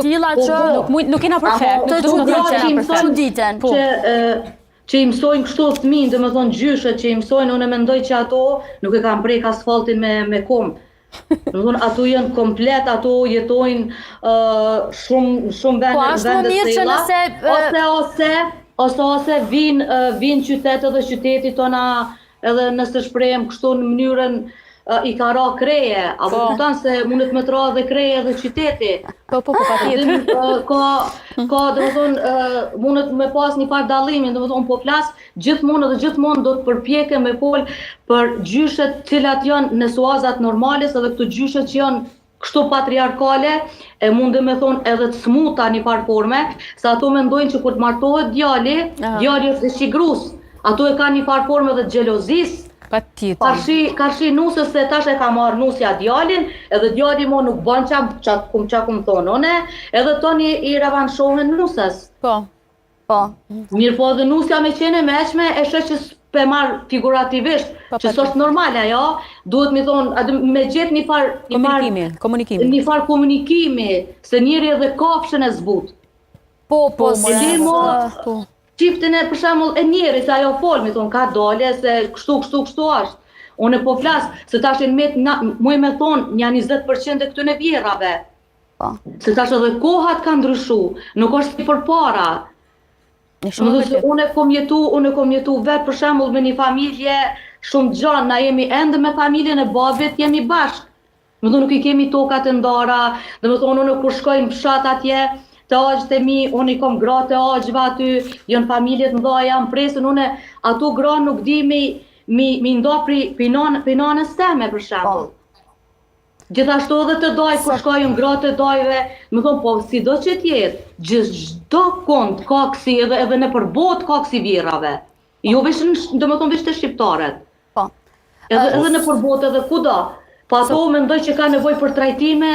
tilla që nuk kena perfekt, të çuditen. Që i mësojnë kështu fëmijë, domethënë gjyshet që i mësojnë, unë mendoj që ato nuk e kanë prek asfaltin me kom. Domethënë ato janë komplet, ato jetojnë shumë vende të ose vinë qytetet dhe qyteti tona edhe nëse shprehem kështu në mënyrën i ka ra kreje, apo kupton se mundet me të ra dhe kreje dhe qyteti. patjetër. Ka domethënë mundet me pas një farë dallimi, domethënë po flas gjithmonë dhe gjithmonë do të përpjekem me fol për gjyshet cilat janë në suazat normales edhe këto gjyshet që janë kështu patriarkale, e mundem me thonë edhe të smuta një farë forme, se ato mendojnë që kur të martohet djali është shigrus. Ato e ka një farë forme dhe xhelozis. Karshi nusës se tash e ka marrë nusja djalin, edhe djali mo nuk bën qa kum thonë one, edhe toni i revanshohen nusës. Po. Mirë po dhe nusja me qene meqme e shë që s'pe marrë figurativisht, që s'është normale ajo, duhet mi thonë, me gjithë një farë komunikimi, se njëri edhe kafshën e zbut. Po, Qiftin e për shembull e njeri, se ajo fol, mi thonë, ka dole, se kështu është. Unë po flas, se tash muj me thonë, një 20% e këtyne vjerave. Se tash edhe kohat ka ndryshu, nuk është si përpara. Unë kom jetu vetë për shembull me një familje shumë gjanë, na jemi ende me familjen e babit, jemi bashkë. Më thonë nuk i kemi tokat e ndara, dhe më thonë unë kur shkoj në fshat atje, të agjët e mi, unë i kom gra të agjëve aty, janë familjet më dhaja, më presin, unë ato gra nuk di mi nda pinanës teme për shembull. Gjithashtu edhe të daj, kur shkojnë gra të dajve, më thonë, po, si do që tjetë, gjithdo kont ka kësi edhe në përbot ka kësi vjerave. Jo vishë, do më thonë vishë të shqiptaret. Edhe në përbot edhe kuda. Pa ato mendoj që ka nevoj për trajtime